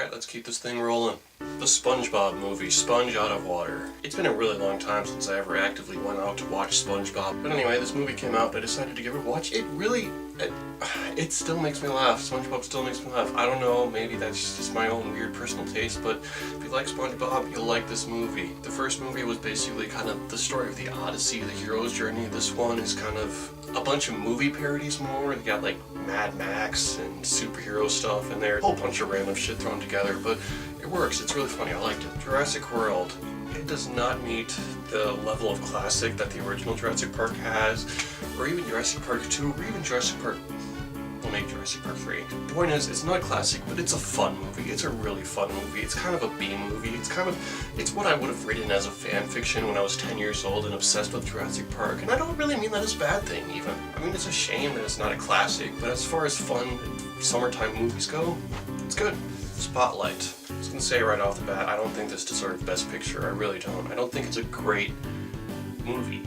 Alright, let's keep this thing rolling. The SpongeBob movie, Sponge Out of Water. It's been a really long time since I ever actively went out to watch SpongeBob. But anyway, this movie came out, I decided to give it a watch. It still makes me laugh. SpongeBob still makes me laugh. I don't know, maybe that's just my own weird personal taste, but if you like SpongeBob, you'll like this movie. The first movie was basically kind of the story of the Odyssey, the hero's journey. This one is kind of a bunch of movie parodies more. They got like Mad Max and superhero stuff in there. A whole bunch of random shit thrown together, but it works. It's really funny. I liked it. Jurassic World. It does not meet the level of classic that the original Jurassic Park has, or even Jurassic Park 2, or even Jurassic Park... We'll make Jurassic Park 3. The point is, it's not a classic, but it's a fun movie. It's a really fun movie. It's kind of a B movie. It's what I would have written as a fan fiction when I was 10 years old and obsessed with Jurassic Park. And I don't really mean that as a bad thing, even. I mean, it's a shame that it's not a classic, but as far as fun summertime movies go, it's good. Spotlight. I was gonna say right off the bat, I don't think this deserves Best Picture. I really don't. I don't think it's a great movie.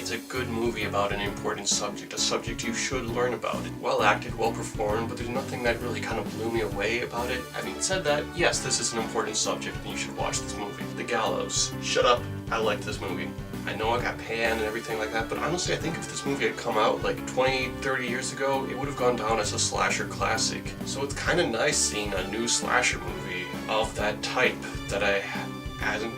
It's a good movie about an important subject, a subject you should learn about. Well acted, well performed, but there's nothing that really kind of blew me away about it. Having said that, yes, this is an important subject and you should watch this movie. The Gallows. Shut up, I like this movie. I know I got panned and everything like that, but honestly I think if this movie had come out like 20, 30 years ago, it would have gone down as a slasher classic. So it's kind of nice seeing a new slasher movie of that type that I hadn't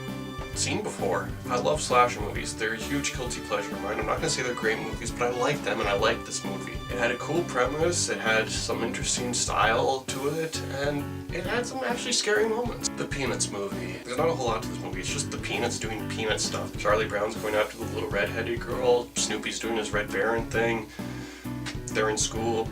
seen before. I love slasher movies. They're a huge guilty pleasure of mine. I'm not gonna say they're great movies, but I like them and I like this movie. It had a cool premise, it had some interesting style to it, and it had some actually scary moments. The Peanuts movie. There's not a whole lot to this movie, it's just the Peanuts doing Peanut stuff. Charlie Brown's going after the little redheaded girl, Snoopy's doing his Red Baron thing, they're in school.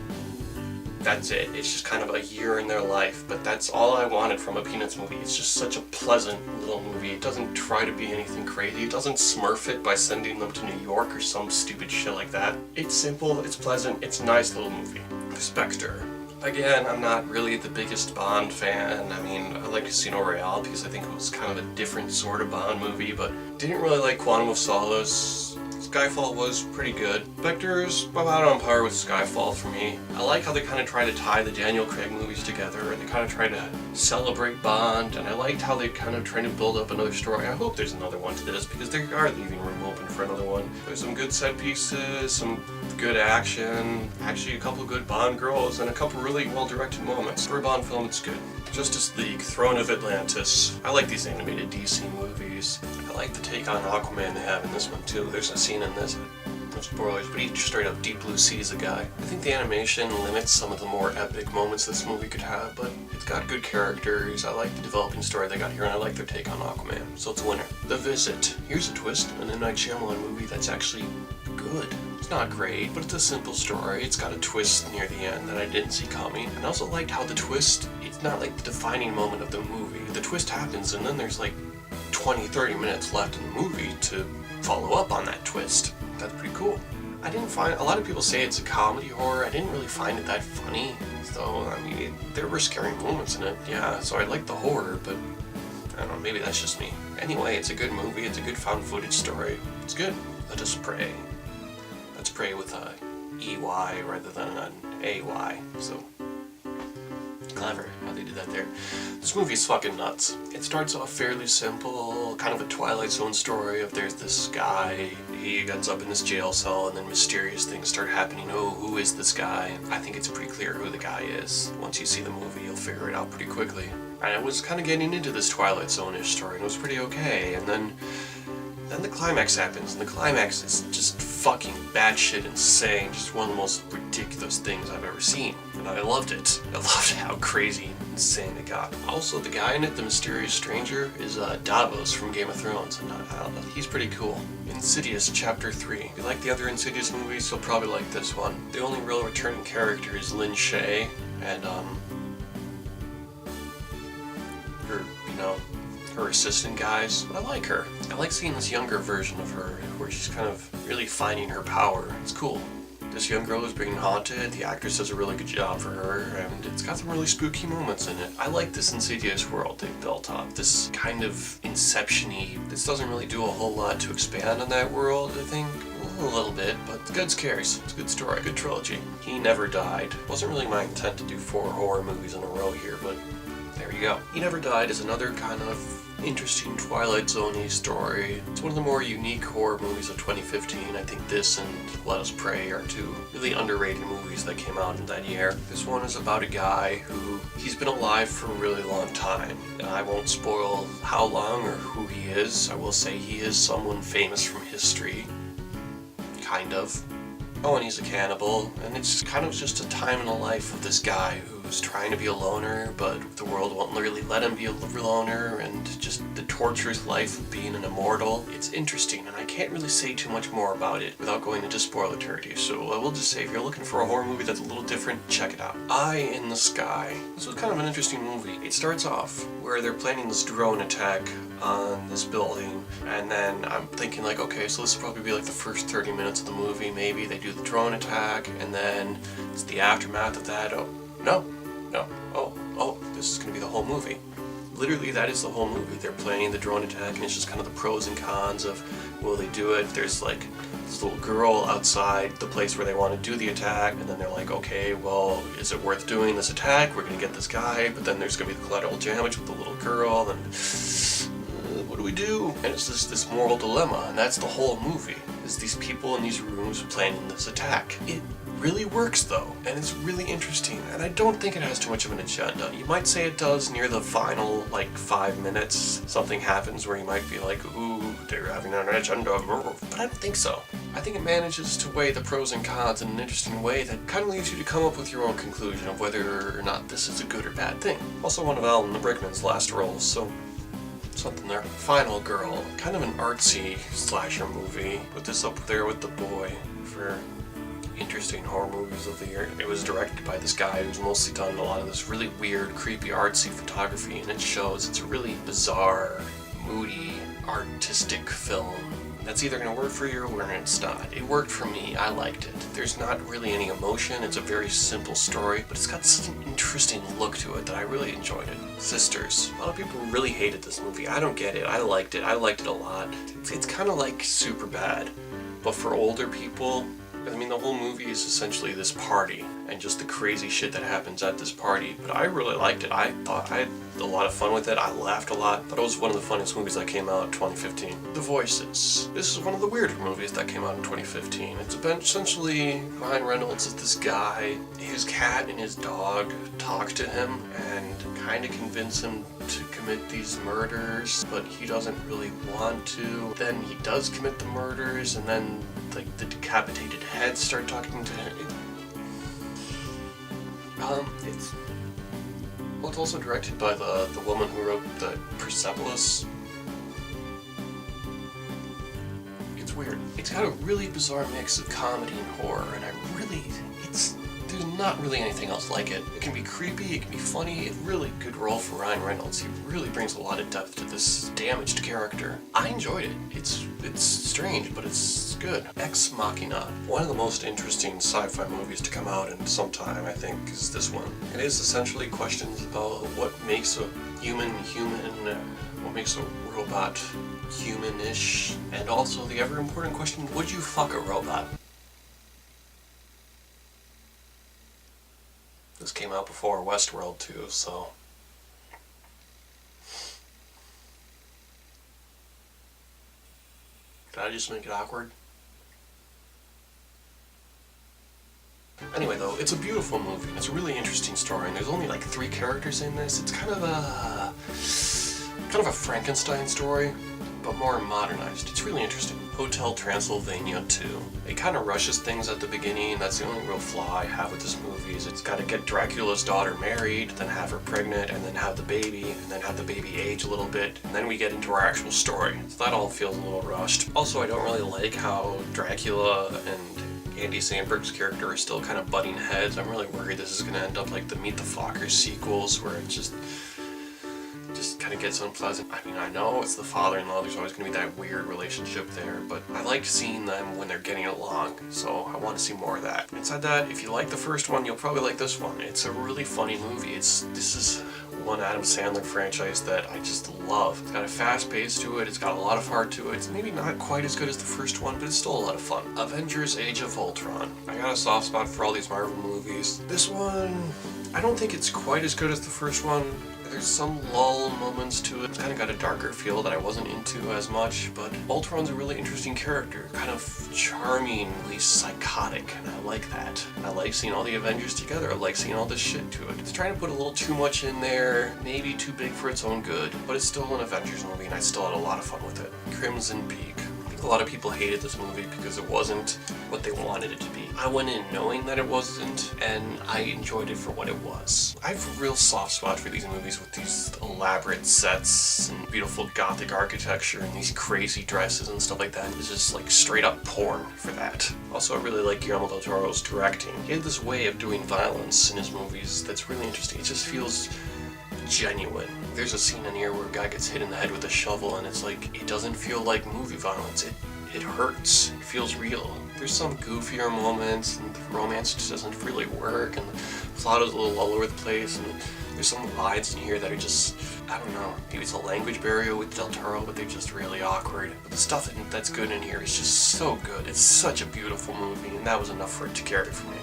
That's it. It's just kind of a year in their life, but that's all I wanted from a Peanuts movie. It's just such a pleasant little movie. It doesn't try to be anything crazy. It doesn't smurf it by sending them to New York or some stupid shit like that. It's simple, it's pleasant, it's a nice little movie. Spectre. Again, I'm not really the biggest Bond fan. I mean, I like Casino Royale because I think it was kind of a different sort of Bond movie, but didn't really like Quantum of Solace. Skyfall was pretty good. Spectre's about on par with Skyfall for me. I like how they kind of try to tie the Daniel Craig movies together and they kind of try to celebrate Bond, and I liked how they kind of try to build up another story. I hope there's another one to this because they are leaving room open for another one. There's some good set pieces, some good action, actually a couple good Bond girls, and a couple really well-directed moments. For a Bond film, it's good. Justice League, Throne of Atlantis. I like these animated DC movies. I like the take on Aquaman they have in this one too. There's a scene in this, no spoilers, but he straight up deep blue seas a guy. I think the animation limits some of the more epic moments this movie could have, but it's got good characters. I like the developing story they got here, and I like their take on Aquaman, so it's a winner. The Visit. Here's a twist in an M. Night Shyamalan movie that's actually good. It's not great, but it's a simple story. It's got a twist near the end that I didn't see coming. And I also liked how the twist, it's not like the defining moment of the movie. The twist happens and then there's like 20-30 minutes left in the movie to follow up on that twist. That's pretty cool. I didn't find, a lot of people say it's a comedy horror. I didn't really find it that funny. So, I mean, there were scary moments in it, yeah. So I liked the horror, but I don't know, maybe that's just me. Anyway, it's a good movie. It's a good found footage story. It's good. Let Us Pray. Let's pray with a EY rather than an AY, so clever how they did that there. This movie is fucking nuts. It starts off fairly simple, kind of a Twilight Zone story of there's this guy, he ends up in this jail cell and then mysterious things start happening. Oh, who is this guy? And I think it's pretty clear who the guy is. Once you see the movie, you'll figure it out pretty quickly. And I was kind of getting into this Twilight Zone-ish story and it was pretty okay, and then the climax happens, and the climax is just fucking batshit insane, just one of the most ridiculous things I've ever seen, and I loved it. I loved how crazy and insane it got. Also, the guy in it, the mysterious stranger, is Davos from Game of Thrones, and he's pretty cool. Insidious Chapter 3. If you like the other Insidious movies, you'll probably like this one. The only real returning character is Lynn Shay, and her assistant guys, but I like her. I like seeing this younger version of her, where she's kind of really finding her power. It's cool. This young girl is being haunted, the actress does a really good job for her, and it's got some really spooky moments in it. I like this Insidious world they've built up, this kind of Inception-y. This doesn't really do a whole lot to expand on that world, I think. A little bit, but it's good scares. It's a good story, good trilogy. He Never Died. Wasn't really my intent to do 4 horror movies in a row here, but There you go. He Never Died is another kind of interesting Twilight Zone-y story. It's one of the more unique horror movies of 2015. I think this and Let Us Pray are two really underrated movies that came out in that year. This one is about a guy who, he's been alive for a really long time. I won't spoil how long or who he is. I will say he is someone famous from history. Kind of. Oh, and he's a cannibal, and it's kind of just a time in the life of this guy who's trying to be a loner, but the world won't really let him be a loner, and just the torturous life of being an immortal. It's interesting, and I can't really say too much more about it without going into spoiler territory, so I will just say if you're looking for a horror movie that's a little different, check it out. Eye in the Sky. This was kind of an interesting movie. It starts off where they're planning this drone attack on this building, and then I'm thinking like, okay, so this will probably be like the first 30 minutes of the movie, maybe they do the drone attack, and then it's the aftermath of that. This is gonna be the whole movie. Literally, that is the whole movie. They're planning the drone attack, and it's just kind of the pros and cons of, will they do it? There's like this little girl outside the place where they want to do the attack, and then they're like, okay, well, is it worth doing this attack? We're gonna get this guy, but then there's gonna be the collateral damage with the little girl, and what do we do? And it's this moral dilemma, and that's the whole movie, is these people in these rooms planning this attack. It really works though, and it's really interesting, and I don't think it has too much of an agenda. You might say it does near the final, like, 5 minutes. Something happens where you might be like, ooh, they're having an agenda, but I don't think so. I think it manages to weigh the pros and cons in an interesting way that kind of leads you to come up with your own conclusion of whether or not this is a good or bad thing. Also one of Alan Rickman's last roles, so something there. Final Girl, kind of an artsy slasher movie. Put this up there with The Boy for interesting horror movies of the year. It was directed by this guy who's mostly done a lot of this really weird, creepy, artsy photography, and it shows. It's a really bizarre, moody, artistic film. That's either going to work for you or it's not. It worked for me. I liked it. There's not really any emotion. It's a very simple story, but it's got such an interesting look to it that I really enjoyed it. Sisters. A lot of people really hated this movie. I don't get it. I liked it. I liked it a lot. It's kind of like Superbad, but for older people. I mean, the whole movie is essentially this party and just the crazy shit that happens at this party, but I really liked it. I thought I had a lot of fun with it. I laughed a lot. Thought it was one of the funniest movies that came out in 2015. The Voices. This is one of the weirder movies that came out in 2015. It's essentially Ryan Reynolds is this guy. His cat and his dog talk to him and kind of convince him to commit these murders, but he doesn't really want to. Then he does commit the murders, and then like the decapitated heads start talking to him. It's also directed by the woman who wrote the Persepolis. It's weird. It's got a really bizarre mix of comedy and horror, and there's not really anything else like it. It can be creepy, it can be funny. It's a really good role for Ryan Reynolds. He really brings a lot of depth to this damaged character. I enjoyed it. It's strange, but it's good. Ex Machina. One of the most interesting sci-fi movies to come out in some time, I think, is this one. It is essentially questions about what makes a human, what makes a robot humanish, and also the ever important question, would you fuck a robot? This came out before Westworld too, so. Did I just make it awkward? Anyway though, it's a beautiful movie, and it's a really interesting story, and there's only like 3 characters in this. It's kind of a Frankenstein story, but more modernized. It's really interesting. Hotel Transylvania 2. It kind of rushes things at the beginning. That's the only real flaw I have with this movie, is it's got to get Dracula's daughter married, then have her pregnant, and then have the baby, and then have the baby age a little bit, and then we get into our actual story. So that all feels a little rushed. Also, I don't really like how Dracula and Andy Samberg's character are still kind of butting heads. I'm really worried this is going to end up like the Meet the Fockers sequels, where it just kind of gets unpleasant. I mean, I know it's the father-in-law, there's always going to be that weird relationship there, but I like seeing them when they're getting along, so I want to see more of that. Inside that, if you like the first one, you'll probably like this one. It's a really funny movie. This is one Adam Sandler franchise that I just love. It's got a fast pace to it, it's got a lot of heart to it. It's maybe not quite as good as the first one, but it's still a lot of fun. Avengers Age of Ultron. I got a soft spot for all these Marvel movies. This one, I don't think it's quite as good as the first one. I There's some lull moments to it. It's kind of got a darker feel that I wasn't into as much, but Ultron's a really interesting character. Kind of charmingly psychotic, and I like that. I like seeing all the Avengers together. I like seeing all this shit to it. It's trying to put a little too much in there, maybe too big for its own good, but it's still an Avengers movie, and I still had a lot of fun with it. Crimson Peak. A lot of people hated this movie because it wasn't what they wanted it to be. I went in knowing that it wasn't, and I enjoyed it for what it was. I have a real soft spot for these movies with these elaborate sets and beautiful gothic architecture and these crazy dresses and stuff like that. It's just like straight up porn for that. Also, I really like Guillermo del Toro's directing. He had this way of doing violence in his movies that's really interesting. It just feels genuine. There's a scene in here where a guy gets hit in the head with a shovel, and it's like, it doesn't feel like movie violence. It hurts. It feels real. There's some goofier moments, and the romance just doesn't really work, and the plot is a little all over the place, and there's some lines in here that are just, I don't know, maybe it's a language barrier with Del Toro, but they're just really awkward. But the stuff that's good in here is just so good. It's such a beautiful movie, and that was enough for it to carry for me.